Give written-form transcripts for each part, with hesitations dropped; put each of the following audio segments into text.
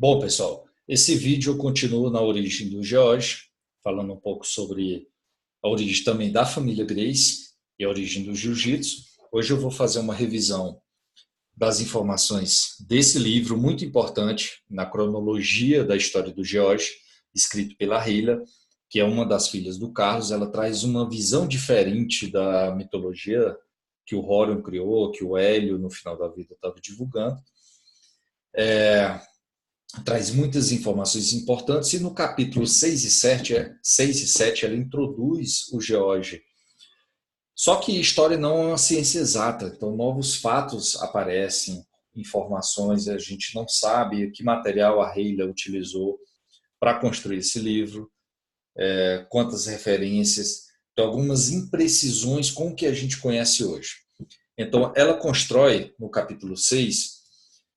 Bom, pessoal, esse vídeo continua na origem do George, falando um pouco sobre a origem também da família Grace e a origem do Jiu-Jitsu. Hoje eu vou fazer uma revisão das informações desse livro muito importante na cronologia da história do George, escrito pela Hila, que é uma das filhas do Carlos. Ela traz uma visão diferente da mitologia que o Horion criou, que o Hélio, no final da vida, estava divulgando. Traz muitas informações importantes e no capítulo 6 e 7 ela introduz o George. Só que história não é uma ciência exata, então novos fatos aparecem, informações, a gente não sabe que material a Hila utilizou para construir esse livro, quantas referências, então algumas imprecisões com o que a gente conhece hoje. Então ela constrói, no capítulo 6,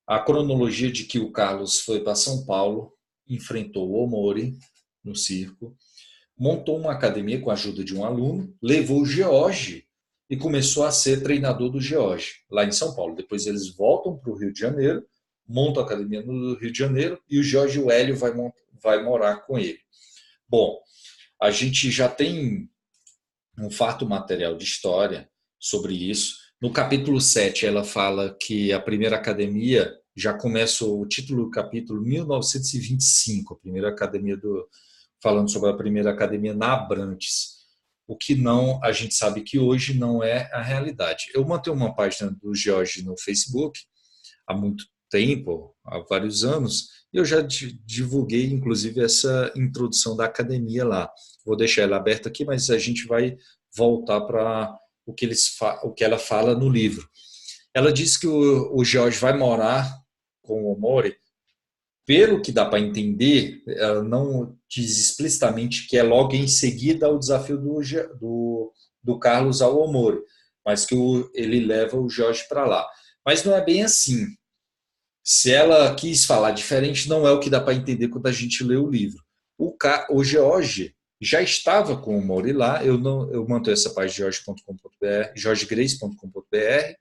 a cronologia de que o Carlos foi para São Paulo, enfrentou o Omori no circo, montou uma academia com a ajuda de um aluno, levou o George e começou a ser treinador do George, lá em São Paulo. Depois eles voltam para o Rio de Janeiro, montam a academia no Rio de Janeiro e o George e o Hélio vai morar com ele. Bom, a gente já tem um fato material de história sobre isso. No capítulo 7, ela fala que a primeira academia já começa o título do capítulo 1925, a primeira academia falando sobre a primeira academia na Abrantes. O que não, a gente sabe que hoje não é a realidade. Eu mantenho uma página do George no Facebook há muito tempo, há vários anos, e eu já divulguei, inclusive, essa introdução da academia lá. Vou deixar ela aberta aqui, mas a gente vai voltar para o que ela fala no livro. Ela diz que o George vai morar com o Omori. Pelo que dá para entender, ela não diz explicitamente que é logo em seguida ao desafio do Carlos ao Omori, mas que ele leva o Jorge para lá. Mas não é bem assim. Se ela quis falar diferente, não é o que dá para entender quando a gente lê o livro. O George já estava com o Mori lá. Eu mantenho essa página george.com.br, georgegrace.com.br.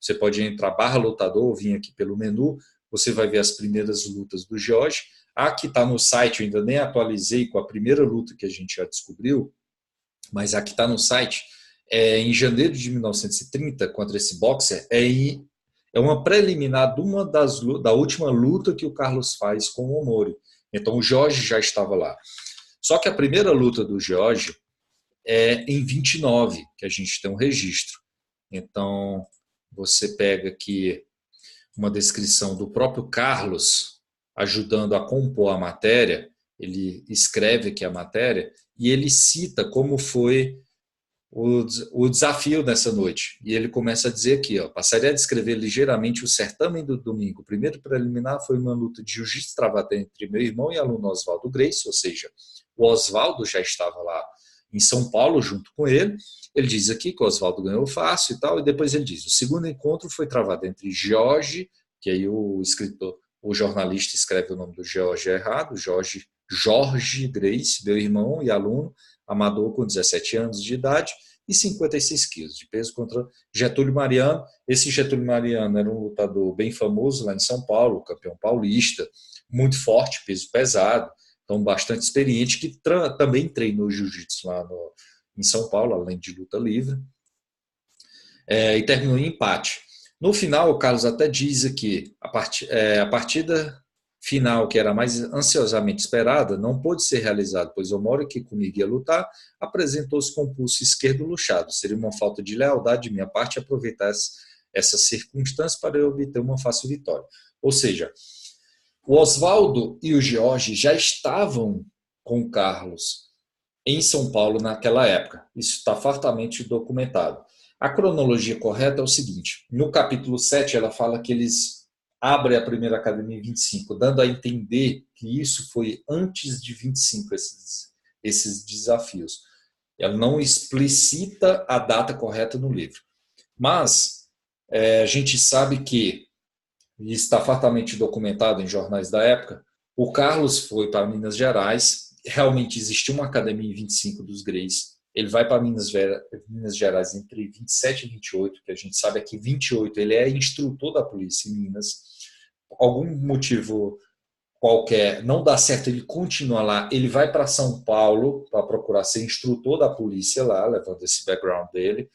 Você pode entrar /lutador, vir aqui pelo menu, você vai ver as primeiras lutas do George. A que está no site, eu ainda nem atualizei com a primeira luta que a gente já descobriu, mas a que está no site é em janeiro de 1930, contra esse boxer, é uma preliminar da última luta que o Carlos faz com o Omori. Então o Jorge já estava lá. Só que a primeira luta do Jorge é em 29, que a gente tem um registro. Então você pega aqui uma descrição do próprio Carlos ajudando a compor a matéria, ele escreve aqui a matéria e ele cita como foi o desafio nessa noite. E ele começa a dizer aqui, passaria a descrever ligeiramente o certame do domingo. O primeiro preliminar foi uma luta de jiu-jitsu travada entre meu irmão e aluno Oswaldo Grace, ou seja, o Oswaldo já estava lá em São Paulo junto com ele. Ele diz aqui que o Oswaldo ganhou fácil e tal, e depois ele diz, o segundo encontro foi travado entre Jorge, que aí o escritor, o jornalista escreve o nome do Jorge errado, Jorge Grace, meu irmão e aluno, amador com 17 anos de idade e 56 quilos de peso contra Getúlio Mariano. Esse Getúlio Mariano era um lutador bem famoso lá em São Paulo, campeão paulista, muito forte, peso pesado, então bastante experiente, que também treinou jiu-jitsu lá em São Paulo, além de luta livre, e terminou em empate. No final, o Carlos até diz aqui, a partida final, que era mais ansiosamente esperada, não pôde ser realizada, pois o Omori, que comigo ia lutar, apresentou-se com o pulso esquerdo luxado. Seria uma falta de lealdade de minha parte aproveitar essas circunstâncias para eu obter uma fácil vitória. Ou seja, o Oswaldo e o Jorge já estavam com o Carlos em São Paulo naquela época. Isso está fartamente documentado. A cronologia correta é o seguinte: no capítulo 7, ela fala que eles abrem a primeira academia em 25, dando a entender que isso foi antes de 25, esses desafios. Ela não explicita a data correta no livro. Mas a gente sabe que, e está fartamente documentado em jornais da época, o Carlos foi para Minas Gerais, realmente existiu uma academia em 25 dos Grace. Ele vai para Minas Gerais entre 27 e 28, que a gente sabe é que 28 ele é instrutor da polícia em Minas. Por algum motivo qualquer, não dá certo, ele continua lá, ele vai para São Paulo para procurar ser instrutor da polícia lá, levando esse background dele.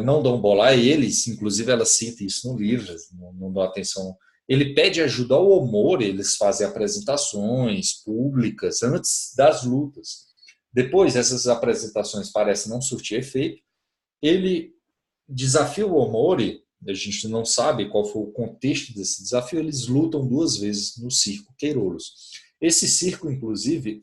Não dão bola a eles, inclusive ela cita isso no livro, não dão atenção. Ele pede ajuda ao Omori, eles fazem apresentações públicas antes das lutas. Depois, essas apresentações parecem não surtir efeito. Ele desafia o Omori, a gente não sabe qual foi o contexto desse desafio, eles lutam 2 vezes no circo Queirolos. Esse circo, inclusive,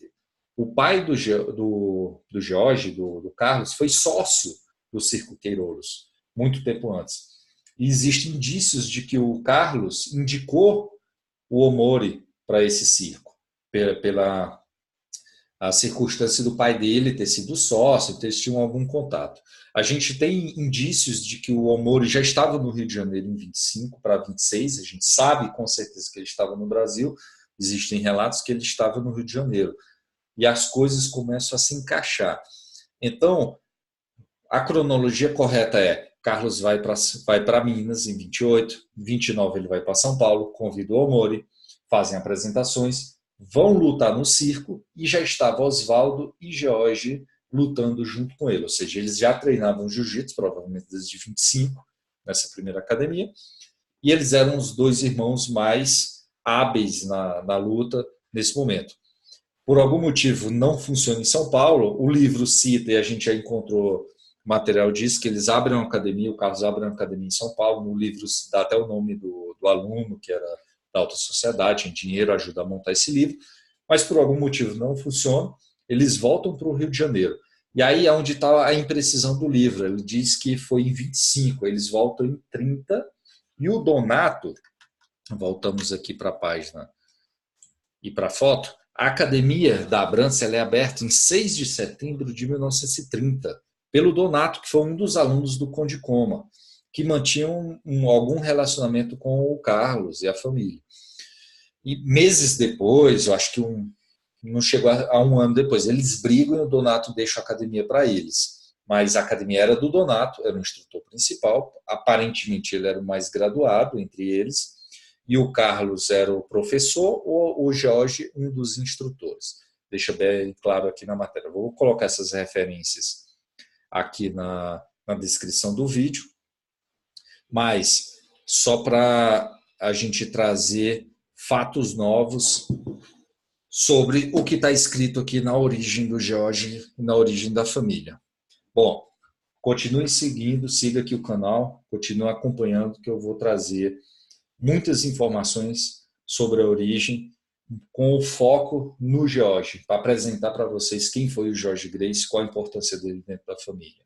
o pai do Jorge, do Carlos, foi sócio do circo Queirolos, muito tempo antes. E existem indícios de que o Carlos indicou o Omori para esse circo, pela a circunstância do pai dele ter sido sócio, ter tido algum contato. A gente tem indícios de que o Omori já estava no Rio de Janeiro em 25 para 26, a gente sabe com certeza que ele estava no Brasil, existem relatos que ele estava no Rio de Janeiro. E as coisas começam a se encaixar. Então, a cronologia correta é: Carlos vai para Minas em 28, em 29 ele vai para São Paulo, convida o Omori, fazem apresentações, vão lutar no circo e já estava Oswaldo e George lutando junto com ele. Ou seja, eles já treinavam jiu-jitsu, provavelmente desde 25, nessa primeira academia, e eles eram os 2 irmãos mais hábeis na luta nesse momento. Por algum motivo não funciona em São Paulo, o livro cita, e a gente já encontrou material disso, que eles abrem uma academia, o Carlos abre uma academia em São Paulo, no livro se dá até o nome do aluno, que era da alta sociedade, tinha dinheiro, ajuda a montar esse livro, mas por algum motivo não funciona, eles voltam para o Rio de Janeiro. E aí é onde está a imprecisão do livro, ele diz que foi em 25, eles voltam em 30, e o Donato, voltamos aqui para a página e para a foto, a Academia da Abrantes ela é aberta em 6 de setembro de 1930, pelo Donato, que foi um dos alunos do Conde Coma, que mantinham algum relacionamento com o Carlos e a família. E meses depois, eu acho que não chegou a 1 ano depois, eles brigam e o Donato deixa a academia para eles. Mas a academia era do Donato, era o instrutor principal, aparentemente ele era o mais graduado entre eles, e o Carlos era o professor, ou o Jorge, um dos instrutores. Deixa bem claro aqui na matéria. Vou colocar essas referências aqui na descrição do vídeo, mas só para a gente trazer fatos novos sobre o que está escrito aqui na origem do Jorge e na origem da família. Bom, continue seguindo, siga aqui o canal, continue acompanhando que eu vou trazer muitas informações sobre a origem, com o foco no Jorge, para apresentar para vocês quem foi o Jorge Gracie, qual a importância dele dentro da família.